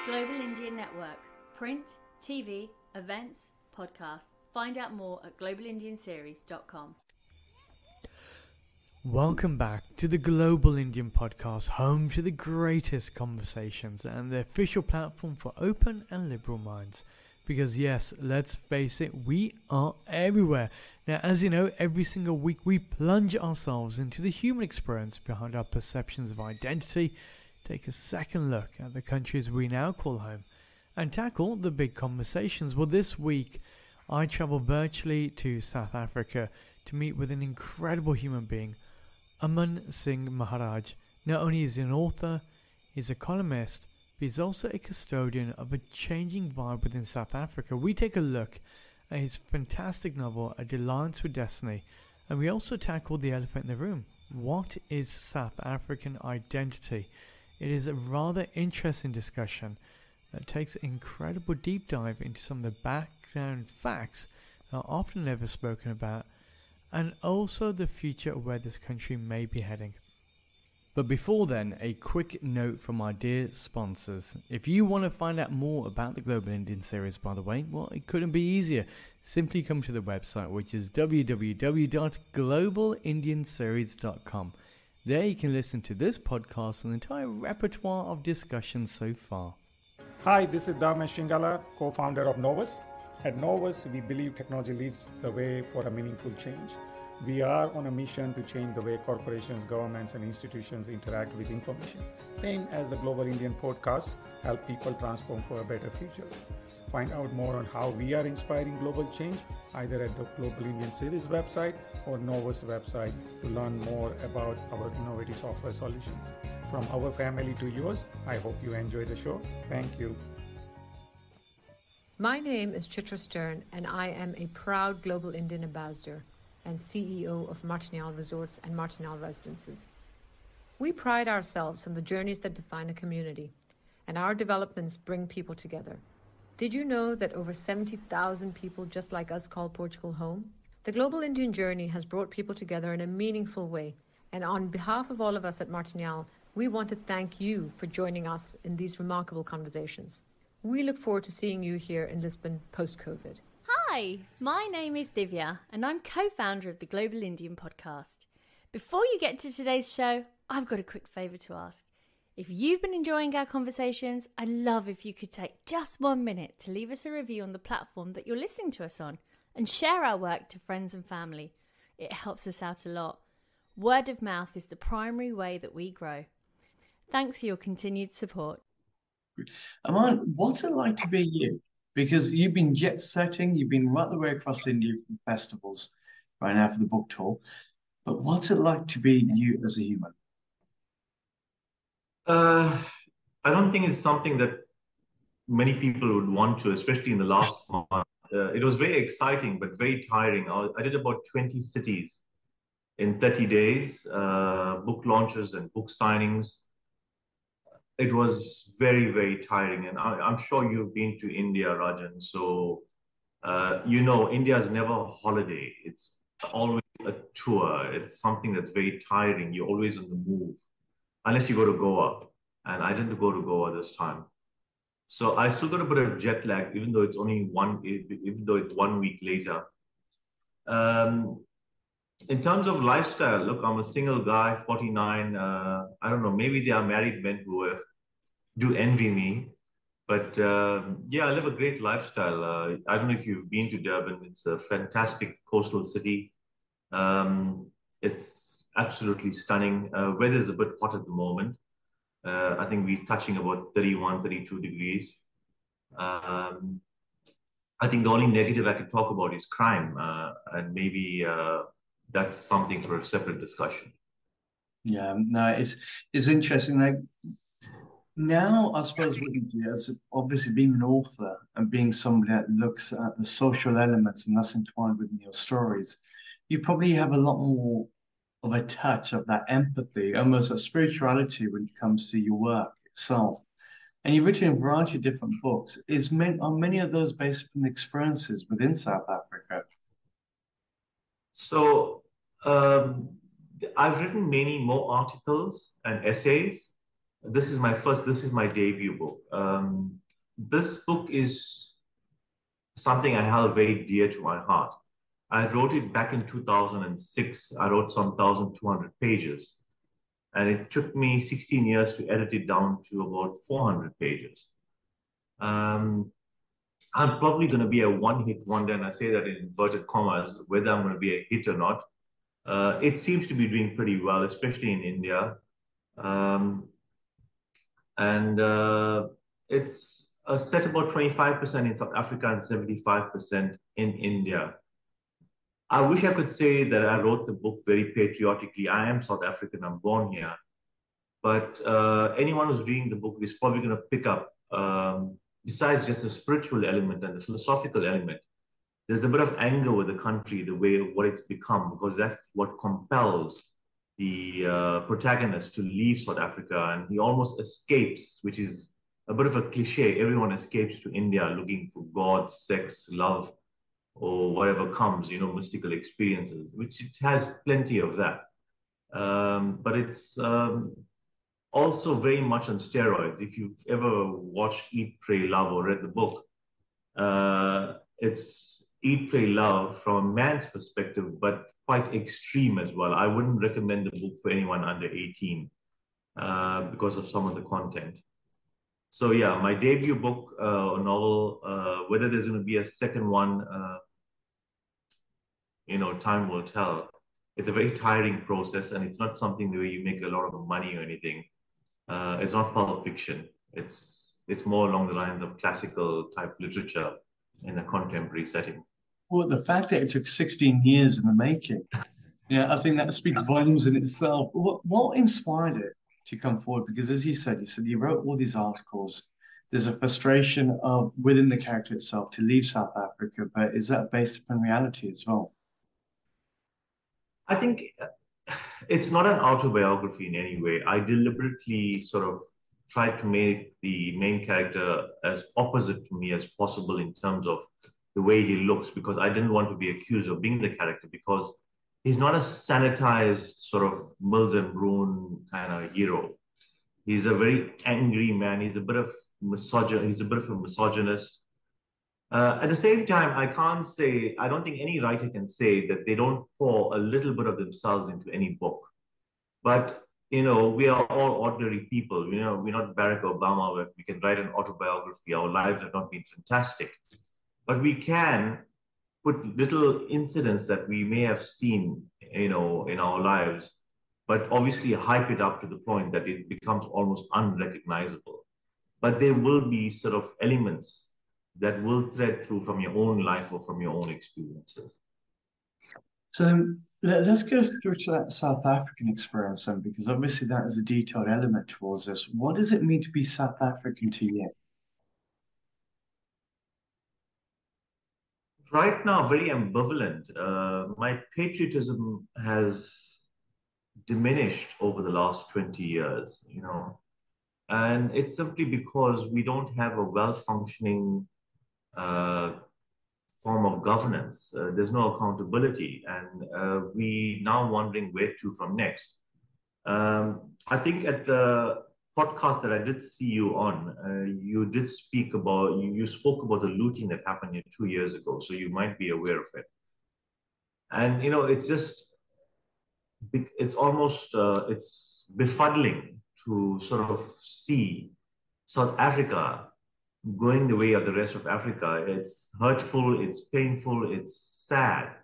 Global Indian Network. Print, TV, events, podcasts. Find out more at globalindianseries.com. Welcome back to the Global Indian Podcast, home to the greatest conversations and the official platform for open and liberal minds. Because yes, let's face it, we are everywhere. Now, as you know, every single week we plunge ourselves into the human experience behind our perceptions of identity, take a second look at the countries we now call home, and tackle the big conversations. Well, this week I travel virtually to South Africa to meet with an incredible human being, Aman Singh Maharaj. Not only is he an author, he's an economist, but he's also a custodian of a changing vibe within South Africa. We take a look at his fantastic novel, A Dalliance with Destiny, and we also tackle the elephant in the room. What is South African identity? It is a rather interesting discussion that takes an incredible deep dive into some of the background facts that are often never spoken about, and also the future of where this country may be heading. But before then, a quick note from our dear sponsors. If you want to find out more about the Global Indian series, by the way, well, it couldn't be easier. Simply come to the website, which is www.globalindianseries.com. There you can listen to this podcast and the entire repertoire of discussions so far. Hi, this is Dr Aman Singh Maharaj, co-founder of Novus. At Novus, we believe technology leads the way for a meaningful change. We are on a mission to change the way corporations, governments, and institutions interact with information. Same as the Global Indian podcast, help people transform for a better future. Find out more on how we are inspiring global change, either at the Global Indian Series website or Novus website to learn more about our innovative software solutions. From our family to yours, I hope you enjoy the show. Thank you. My name is Chitra Stern, and I am a proud Global Indian Ambassador and CEO of Martinal Resorts and Martinal Residences. We pride ourselves on the journeys that define a community, and our developments bring people together. Did you know that over 70,000 people just like us call Portugal home? The Global Indian journey has brought people together in a meaningful way, and on behalf of all of us at Martinal, we want to thank you for joining us in these remarkable conversations. We look forward to seeing you here in Lisbon post-COVID. Hi, my name is Divya and I'm co-founder of the Global Indian Podcast. Before you get to today's show, I've got a quick favour to ask. If you've been enjoying our conversations, I'd love if you could take just 1 minute to leave us a review on the platform that you're listening to us on and share our work to friends and family. It helps us out a lot. Word of mouth is the primary way that we grow. Thanks for your continued support. Aman, what's it like to be you? Because you've been jet setting, you've been right the way across India from festivals right now for the book tour. But what's it like to be you as a human? I don't think it's something that many people would want to, especially in the last month. It was very exciting, but very tiring. I did about 20 cities in 30 days, book launches and book signings. It was very, very tiring. And I'm sure you've been to India, Rajan. So, India is never a holiday. It's always a tour. It's something that's very tiring. You're always on the move, unless you go to Goa. And I didn't go to Goa this time. So I still got a bit of jet lag, even though it's 1 week later. In terms of lifestyle, look, I'm a single guy, 49. I don't know, maybe there are married men who do envy me. But I live a great lifestyle. I don't know if you've been to Durban. It's a fantastic coastal city. It's absolutely stunning. Weather's a bit hot at the moment. I think we're touching about 31, 32 degrees. I think the only negative I could talk about is crime. And maybe that's something for a separate discussion. Yeah, no, it's interesting. Like now, I suppose what you do is obviously being an author and being somebody that looks at the social elements and that's entwined within your stories, you probably have a lot more of a touch of that empathy, almost a spirituality when it comes to your work itself. And you've written a variety of different books. Are many of those based on experiences within South Africa? So I've written many more articles and essays this is my debut book. This book is something I held very dear to my heart. I wrote it back in 2006. I wrote some 1,200 pages, and it took me 16 years to edit it down to about 400 pages. Um, I'm probably going to be a one-hit wonder, and I say that in inverted commas, whether I'm going to be a hit or not. It seems to be doing pretty well, especially in India. Um, and it's set about 25% in South Africa and 75% in India. I wish I could say that I wrote the book very patriotically. I am South African, I'm born here. But anyone who's reading the book is probably going to pick up, besides just the spiritual element and the philosophical element, there's a bit of anger with the country, the way what it's become, because that's what compels the protagonist to leave South Africa, and he almost escapes, which is a bit of a cliche. Everyone escapes to India looking for God, sex, love, or whatever comes, mystical experiences, which it has plenty of that. But it's also very much on steroids. If you've ever watched Eat, Pray, Love or read the book, it's Eat, Pray, Love from a man's perspective, but quite extreme as well. I wouldn't recommend the book for anyone under 18 because of some of the content. So yeah, my debut book, novel, whether there's going to be a second one, time will tell. It's a very tiring process, and it's not something where you make a lot of money or anything. It's not Pulp Fiction. It's more along the lines of classical type literature in a contemporary setting. Well, the fact that it took 16 years in the making, I think that speaks volumes in itself. What inspired it to come forward? Because as you said you wrote all these articles. There's a frustration of within the character itself to leave South Africa, but is that based upon reality as well? I think it's not an autobiography in any way. I deliberately sort of tried to make the main character as opposite to me as possible in terms of the way he looks, because I didn't want to be accused of being the character, because he's not a sanitized sort of Mills and Bruin kind of hero. He's a very angry man. He's a bit of a misogynist. At the same time, I don't think any writer can say that they don't pour a little bit of themselves into any book. But, we are all ordinary people. We're not Barack Obama, where we can write an autobiography. Our lives have not been fantastic. But we can put little incidents that we may have seen, in our lives, but obviously hype it up to the point that it becomes almost unrecognizable. But there will be sort of elements that will thread through from your own life or from your own experiences. So let's go through to that South African experience then, because obviously that is a detailed element towards this. What does it mean to be South African to you? Right now, very ambivalent. My patriotism has diminished over the last 20 years, and it's simply because we don't have a well-functioning form of governance. There's no accountability, and we now wondering where to from next. I think at the podcast that I did see you on, you did speak about, you spoke about the looting that happened here 2 years ago, so you might be aware of it. And, it's almost, it's befuddling to sort of see South Africa going the way of the rest of Africa. It's hurtful, it's painful, it's sad.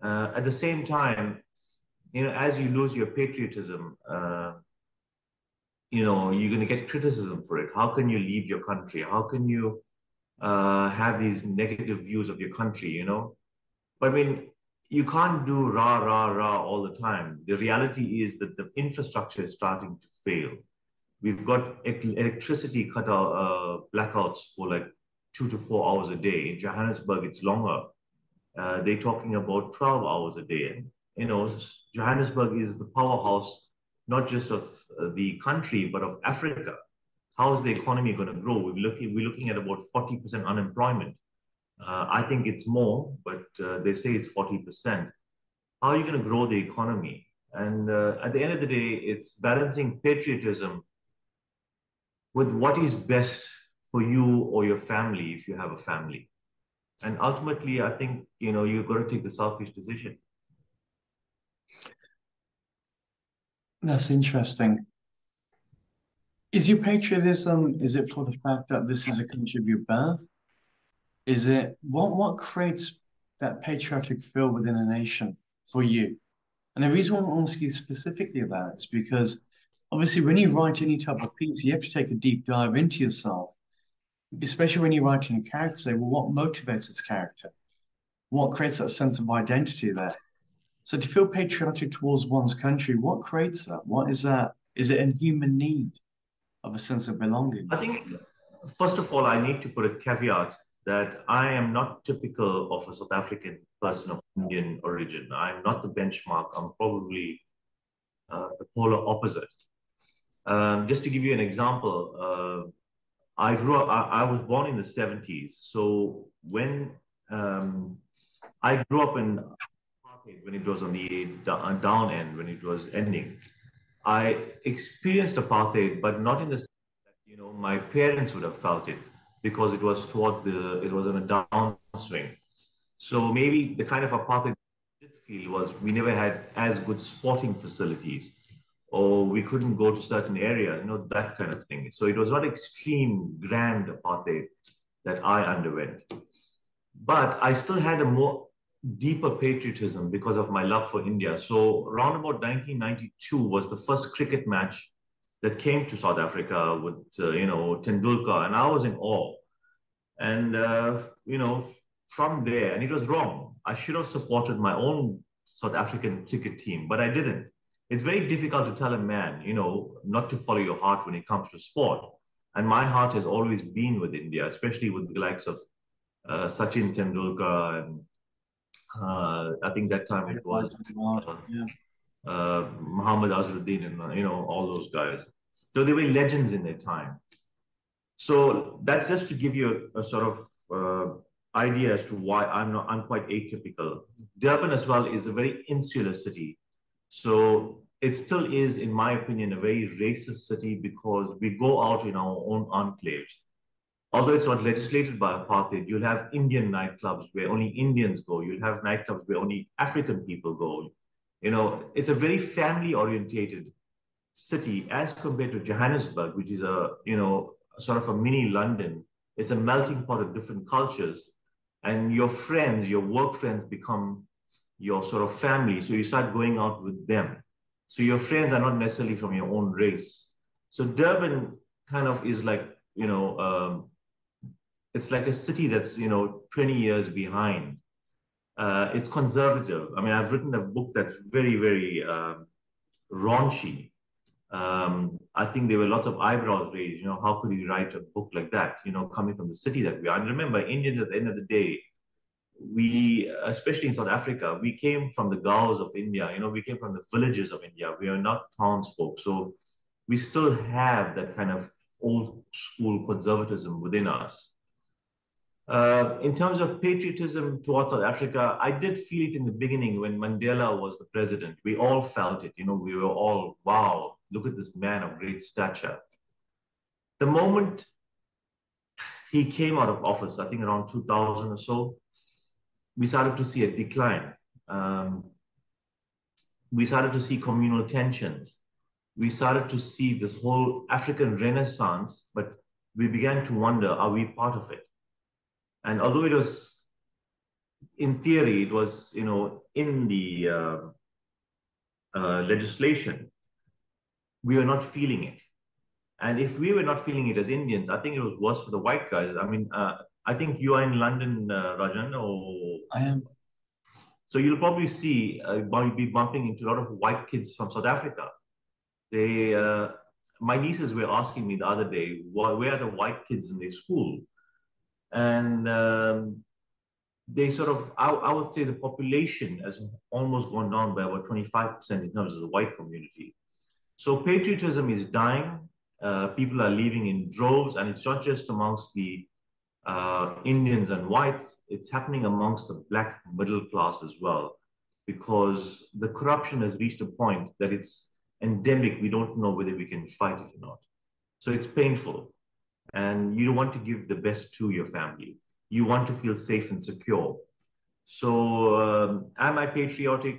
At the same time, as you lose your patriotism, you're going to get criticism for it. How can you leave your country? How can you have these negative views of your country, But I mean, you can't do rah, rah, rah all the time. The reality is that the infrastructure is starting to fail. We've got electricity blackouts for like 2 to 4 hours a day. In Johannesburg, it's longer. They're talking about 12 hours a day. And, Johannesburg is the powerhouse, not just of the country, but of Africa. How is the economy going to grow? We're looking at about 40% unemployment. I think it's more, but they say it's 40%. How are you going to grow the economy? And at the end of the day, it's balancing patriotism with what is best for you or your family if you have a family. And ultimately, I think, you've got to take the selfish decision. That's interesting. Is your patriotism, is it for the fact that this is a country of your birth? Is it, what creates that patriotic feel within a nation for you? And the reason why I'm asking you specifically about it is because obviously when you write any type of piece, you have to take a deep dive into yourself, especially when you're writing a character, say, well, what motivates this character? What creates that sense of identity there? So to feel patriotic towards one's country, what creates that? What is that? Is it a human need of a sense of belonging? I think, first of all, I need to put a caveat that I am not typical of a South African person of Indian origin. I'm not the benchmark. I'm probably the polar opposite. Just to give you an example, I was born in the 70s. So when I grew up in apartheid, when it was on the down end, when it was ending, I experienced apartheid, but not in the sense that, my parents would have felt it because it was it was on a downswing. So maybe the kind of apartheid I did feel was we never had as good sporting facilities, or we couldn't go to certain areas, that kind of thing. So it was not extreme grand apartheid that I underwent. But I still had a more deeper patriotism because of my love for India. So around about 1992 was the first cricket match that came to South Africa with, Tendulkar, and I was in awe. And, from there, and it was wrong. I should have supported my own South African cricket team, but I didn't. It's very difficult to tell a man, not to follow your heart when it comes to sport. And my heart has always been with India, especially with the likes of Sachin Tendulkar, and I think that time it was Muhammad Azharuddin, and all those guys. So they were legends in their time. So that's just to give you a sort of idea as to why I'm quite atypical. Durban as well is a very insular city. So it still is, in my opinion, a very racist city because we go out in our own enclaves. Although it's not legislated by apartheid, you'll have Indian nightclubs where only Indians go. You'll have nightclubs where only African people go. It's a very family-orientated city as compared to Johannesburg, which is sort of a mini London. It's a melting pot of different cultures. And your friends, your work friends become your sort of family. So you start going out with them. So your friends are not necessarily from your own race. So Durban kind of is like, it's like a city that's, 20 years behind. It's conservative. I mean, I've written a book that's very, very raunchy. I think there were lots of eyebrows raised. How could you write a book like that, coming from the city that we are? And remember, Indians at the end of the day, we, especially in South Africa, we came from the gaos of India, we came from the villages of India. We are not townsfolk. So we still have that kind of old school conservatism within us. In terms of patriotism towards South Africa, I did feel it in the beginning when Mandela was the president. We all felt it, we were all, wow, look at this man of great stature. The moment he came out of office, I think around 2000 or so, we started to see a decline. We started to see communal tensions. We started to see this whole African renaissance, but we began to wonder, are we part of it? And although it was, in theory, it was, in the legislation, we were not feeling it. And if we were not feeling it as Indians, I think it was worse for the white guys. I mean, I think you are in London, Rajan, or... I am. So you'll probably see, be bumping into a lot of white kids from South Africa. They, my nieces were asking me the other day, where are the white kids in their school? And they sort of, I would say the population has almost gone down by about 25% in terms of the white community. So patriotism is dying. People are leaving in droves, and it's not just amongst the Indians and whites, it's happening amongst the black middle class as well, because the corruption has reached a point that it's endemic. We don't know whether we can fight it or not. So it's painful. And you don't want to give the best to your family. You want to feel safe and secure. So am I patriotic?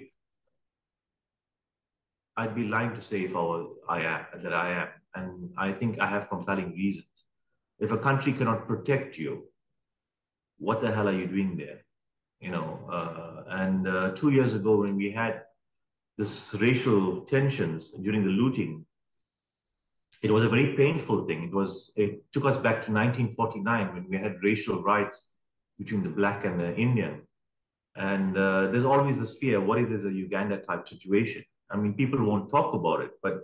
I'd be lying to say if I am, that I am. And I think I have compelling reasons. If a country cannot protect you, what the hell are you doing there? And 2 years ago, when we had this racial tensions during the looting, it was a very painful thing. It took us back to 1949 when we had racial riots between the black and the Indian. And there's always this fear, what if there's a Uganda type situation? I mean, people won't talk about it, but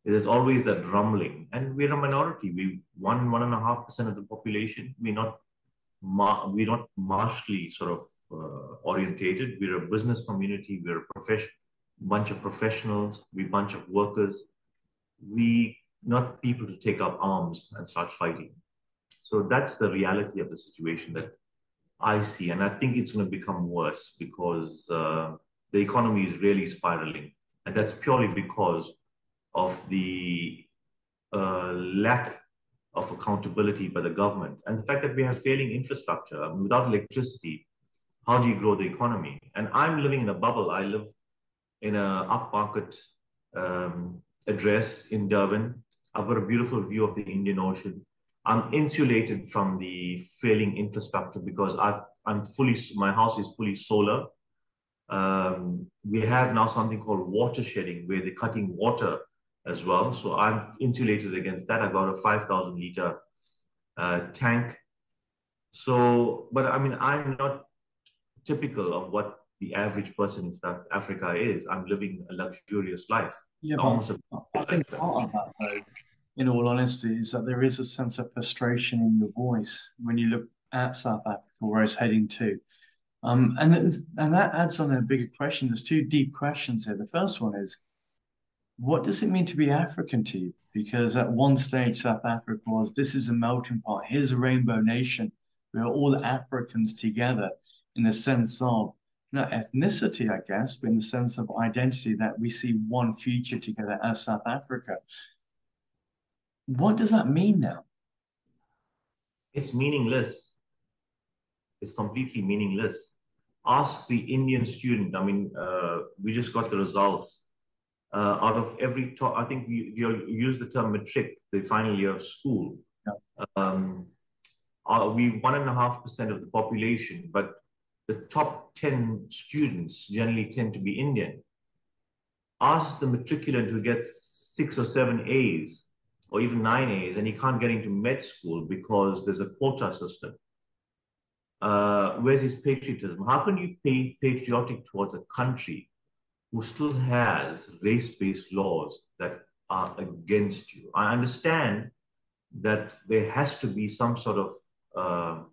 there's always that rumbling. And we're a minority. We 1.5% of the population. We're not martially sort of orientated. We're a business community. We're a bunch of professionals. We're a bunch of workers. We not people to take up arms and start fighting. So that's the reality of the situation that I see. And I think it's going to become worse because the economy is really spiraling. And that's purely because of the lack of accountability by the government and the fact that we have failing infrastructure. I mean, without electricity, how do you grow the economy? And I'm living in a bubble. I live in a upmarket address in Durban. I've got a beautiful view of the Indian Ocean. I'm insulated from the failing infrastructure because my house is fully solar. We have now something called water shedding where they're cutting water as well. So I'm insulated against that. I've got a 5,000 liter tank. So, but I mean, I'm not typical of what the average person in South Africa is. I'm living a luxurious life. Yeah, but I think part of that, though, in all honesty, is that there is a sense of frustration in your voice when you look at South Africa, where it's heading to. And that adds on a bigger question. There's two deep questions here. The first one is, what does it mean to be African to you? Because at one stage, South Africa was, this is a melting pot. Here's a rainbow nation. We're all Africans together in the sense of, not ethnicity, I guess, but in the sense of identity, that we see one future together as South Africa. What does that mean now? It's meaningless. It's completely meaningless. Ask the Indian student. I mean, we just got the results. Out of every top, I think you'll use the term matric, the final year of school. Yeah. We 1.5% of the population, but the top 10 students generally tend to be Indian. Ask the matriculant who gets 6 or 7 A's or even 9 A's and he can't get into med school because there's a quota system. Where's his patriotism? How can you be patriotic towards a country who still has race-based laws that are against you? I understand that there has to be some sort of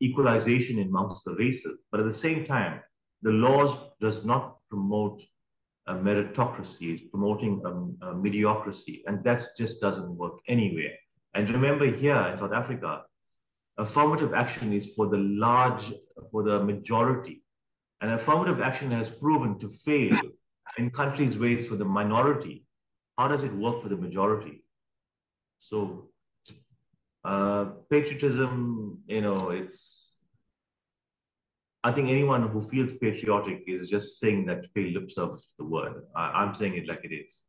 equalization amongst the races, but at the same time, the laws does not promote a meritocracy. It's promoting a mediocrity, and that just doesn't work anywhere. And remember, here in South Africa, affirmative action is for the majority. And affirmative action has proven to fail in countries where it's for the minority. How does it work for the majority? So patriotism, I think anyone who feels patriotic is just saying that to pay lip service to the word. I'm saying it like it is.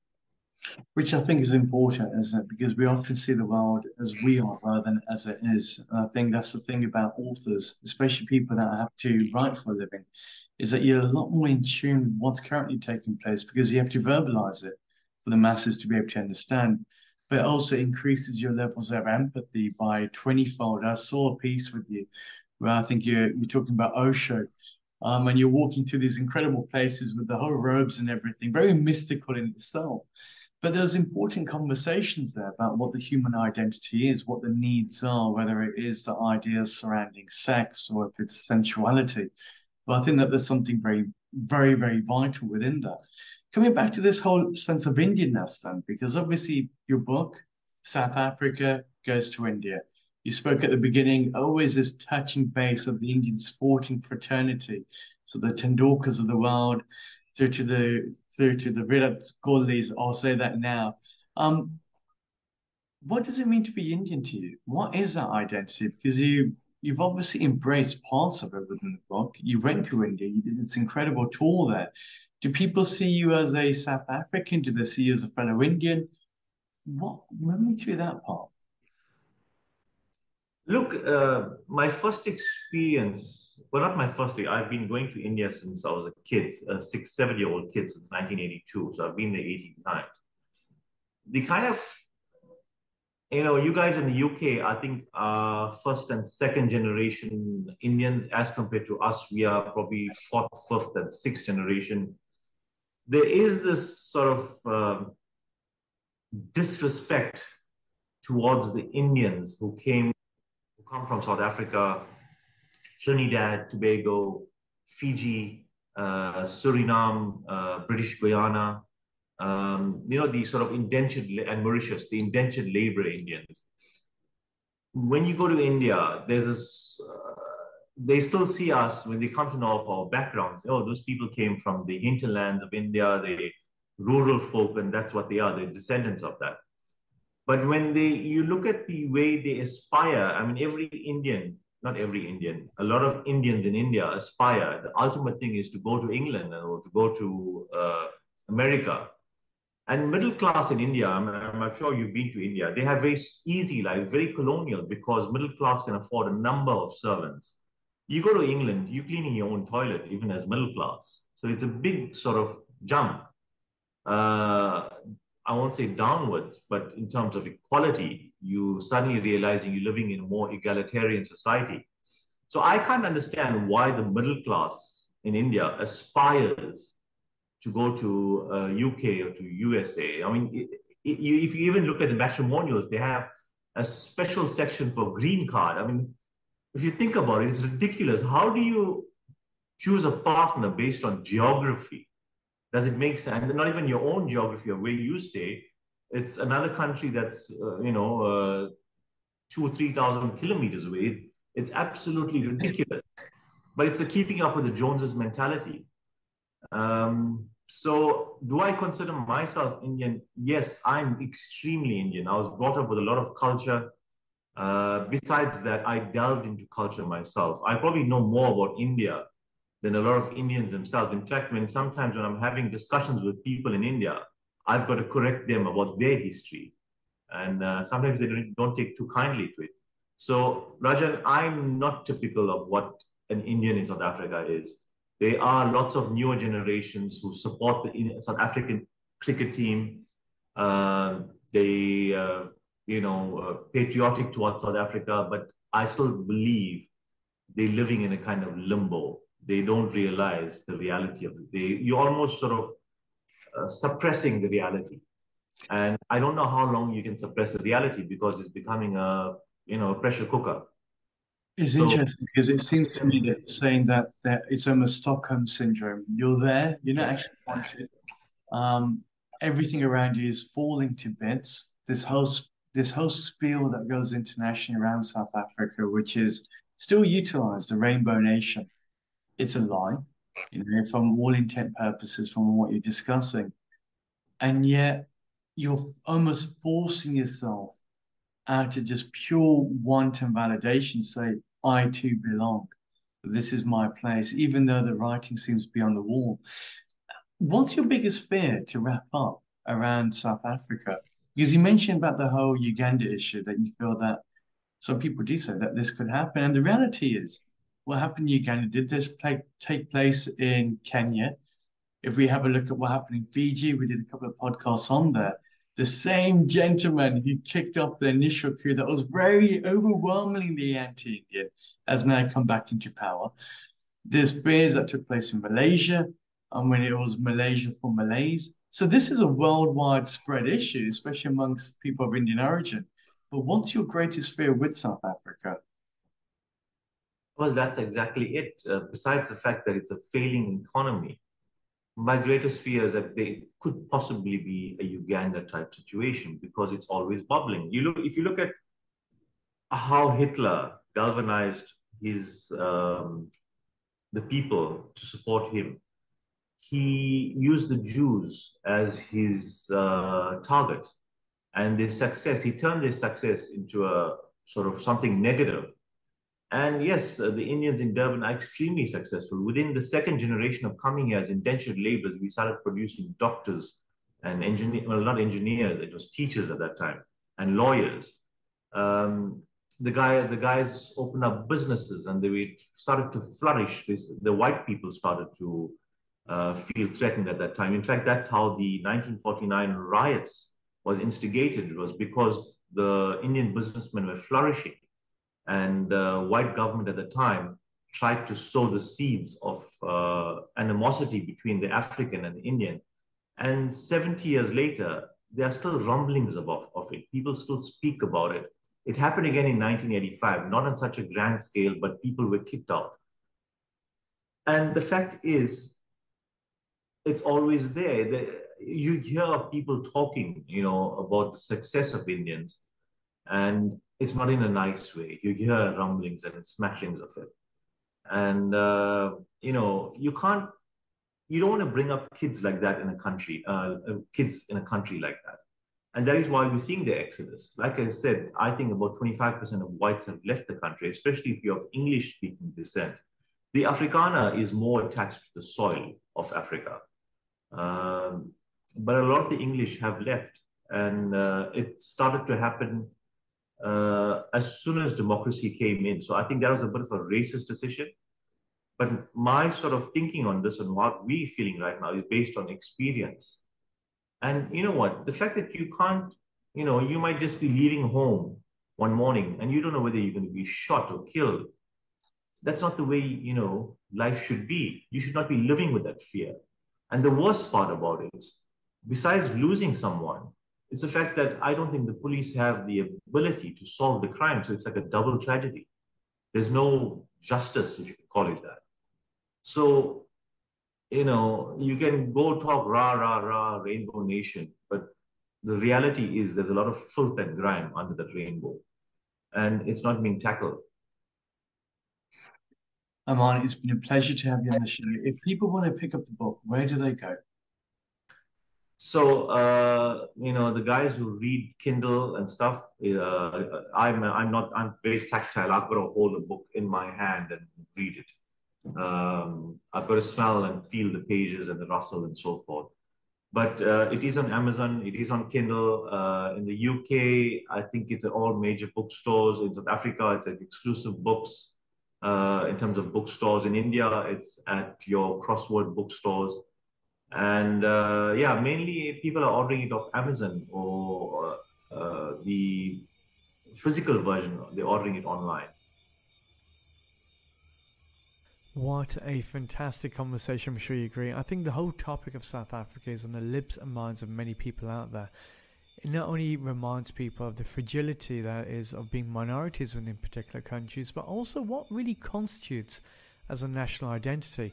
Which I think is important, isn't it? Because we often see the world as we are rather than as it is. And I think that's the thing about authors, especially people that have to write for a living, is that you're a lot more in tune with what's currently taking place because you have to verbalize it for the masses to be able to understand. But it also increases your levels of empathy by 20-fold. I saw a piece with you where I think you're talking about Osho, and you're walking through these incredible places with the whole robes and everything, very mystical in itself. But there's important conversations there about what the human identity is, what the needs are, whether it is the ideas surrounding sex or if it's sensuality. But I think that there's something very, very, very vital within that. Coming back to this whole sense of Indianness then, because obviously your book, South Africa goes to India. You spoke at the beginning, always this touching base of the Indian sporting fraternity. So the Tendulkars of the world, through to the Virat Kohlis, I'll say that now. what does it mean to be Indian to you? What is that identity? Because you've obviously embraced parts of it within the book. You went to India, you did this incredible tour there. Do people see you as a South African? Do they see you as a fellow Indian? What run me through that part? Look, my first experience, well, not my first, I've been going to India since I was a kid, a 6, 7-year-old kid since 1982. So I've been there 18 times. The kind of, you guys in the UK, I think first and second generation Indians, as compared to us, we are probably fourth, fifth, and sixth generation. There is this sort of disrespect towards the Indians who come from South Africa, Trinidad, Tobago, Fiji, Suriname, British Guyana, the sort of indentured, and Mauritius, the indentured labor Indians. When you go to India, there's this, they still see us when they come to know of our backgrounds. Oh, those people came from the hinterlands of India, the rural folk, and that's what they are, they're descendants of that. But when you look at the way they aspire, I mean, every Indian, not every Indian, a lot of Indians in India aspire. The ultimate thing is to go to England or to go to America. And middle class in India, I'm sure you've been to India, they have very easy lives, very colonial, because middle class can afford a number of servants. You go to England, you're cleaning your own toilet, even as middle class. So it's a big sort of jump. I won't say downwards, but in terms of equality, you suddenly realizing you're living in a more egalitarian society. So I can't understand why the middle class in India aspires to go to UK or to USA. I mean, if you even look at the matrimonials, they have a special section for green card. I mean, if you think about it, it's ridiculous. How do you choose a partner based on geography? Does it make sense? And not even your own geography of where you stay. It's another country that's, 2,000 or 3,000 kilometers away. It's absolutely ridiculous. But it's a keeping up with the Joneses mentality. So do I consider myself Indian? Yes, I'm extremely Indian. I was brought up with a lot of culture. Besides that, I delved into culture myself. I probably know more about India than a lot of Indians themselves. In fact, sometimes when I'm having discussions with people in India, I've got to correct them about their history. And sometimes they don't take too kindly to it. So, Rajan, I'm not typical of what an Indian in South Africa is. There are lots of newer generations who support the South African cricket team. Patriotic towards South Africa, but I still believe they're living in a kind of limbo. They don't realize the reality of it. You're almost sort of suppressing the reality. And I don't know how long you can suppress the reality, because it's becoming a pressure cooker. It's interesting because it seems to me that saying that it's almost Stockholm syndrome. You're there, you're not actually wanted. Everything around you is falling to bits. This whole spiel that goes internationally around South Africa, which is still utilized, the Rainbow Nation. It's a lie, from all intent purposes, from what you're discussing. And yet you're almost forcing yourself out of just pure wanton validation, say, I too belong. This is my place, even though the writing seems to be on the wall. What's your biggest fear, to wrap up, around South Africa? Because you mentioned about the whole Uganda issue, that you feel that some people do say that this could happen. And the reality is, what happened in Uganda? Did this take place in Kenya? If we have a look at what happened in Fiji, we did a couple of podcasts on there. The same gentleman who kicked off the initial coup that was very overwhelmingly anti-Indian has now come back into power. There's fears that took place in Malaysia, and when it was Malaysia for Malays. So this is a worldwide spread issue, especially amongst people of Indian origin. But what's your greatest fear with South Africa? Well, that's exactly it. Besides the fact that it's a failing economy, my greatest fear is that they could possibly be a Uganda type situation, because it's always bubbling. If you look at how Hitler galvanized the people to support him, he used the Jews as his target. And their success, he turned their success into a sort of something negative. And yes, the Indians in Durban are extremely successful. Within the second generation of coming here as indentured laborers, we started producing doctors and engineers, well, not engineers, it was teachers at that time, and lawyers. The guys opened up businesses and they started to flourish. The white people started to feel threatened at that time. In fact, that's how the 1949 riots was instigated. It was because the Indian businessmen were flourishing, and the white government at the time tried to sow the seeds of animosity between the African and the Indian. And 70 years later, there are still rumblings of it. People still speak about it. It happened again in 1985, not on such a grand scale, but people were kicked out. And the fact is, it's always there. You hear of people talking, about the success of Indians, and it's not in a nice way. You hear rumblings and smashings of it. And, you don't want to bring up kids like that in a country, kids in a country like that. And that is why we're seeing the exodus. Like I said, I think about 25% of whites have left the country, especially if you're of English-speaking descent. The Afrikaner is more attached to the soil of Africa. But a lot of the English have left. And it started to happen as soon as democracy came in. So I think that was a bit of a racist decision. But my sort of thinking on this and what we're feeling right now is based on experience. And you know what? The fact that you can't, you might just be leaving home one morning and you don't know whether you're going to be shot or killed. That's not the way, life should be. You should not be living with that fear. And the worst part about it is, besides losing someone, it's the fact that I don't think the police have the ability to solve the crime. So it's like a double tragedy. There's no justice, if you could call it that. So, you can go talk rah, rah, rah, Rainbow Nation, but the reality is there's a lot of filth and grime under that rainbow, and it's not being tackled. Aman, it's been a pleasure to have you on the show. If people want to pick up the book, where do they go? So, the guys who read Kindle and stuff, I'm very tactile. I've got to hold a book in my hand and read it. I've got to smell and feel the pages and the rustle and so forth. But it is on Amazon, it is on Kindle. In the UK, I think it's at all major bookstores. In South Africa, it's at Exclusive Books. In terms of bookstores in India, it's at your crossword bookstores. And mainly people are ordering it off Amazon or the physical version, they're ordering it online. What a fantastic conversation, I'm sure you agree. I think the whole topic of South Africa is on the lips and minds of many people out there. It not only reminds people of the fragility that is of being minorities within particular countries, but also what really constitutes as a national identity.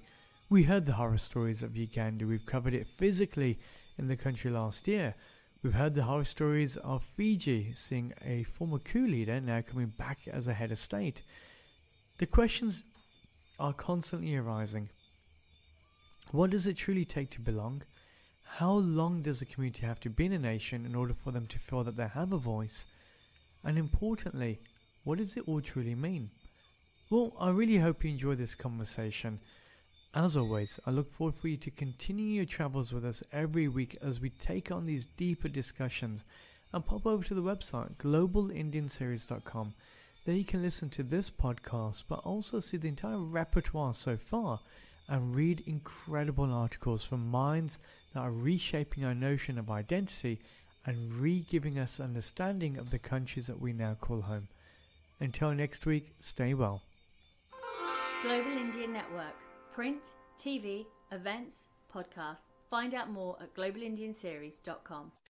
We heard the horror stories of Uganda. We've covered it physically in the country last year. We've heard the horror stories of Fiji, seeing a former coup leader now coming back as a head of state. The questions are constantly arising. What does it truly take to belong? How long does a community have to be in a nation in order for them to feel that they have a voice? And importantly, what does it all truly mean? Well, I really hope you enjoy this conversation. As always, I look forward for you to continue your travels with us every week as we take on these deeper discussions, and pop over to the website globalindianseries.com. There you can listen to this podcast, but also see the entire repertoire so far and read incredible articles from minds that are reshaping our notion of identity and re-giving us understanding of the countries that we now call home. Until next week, stay well. Global Indian Network. Print, TV, events, podcasts. Find out more at globalindianseries.com.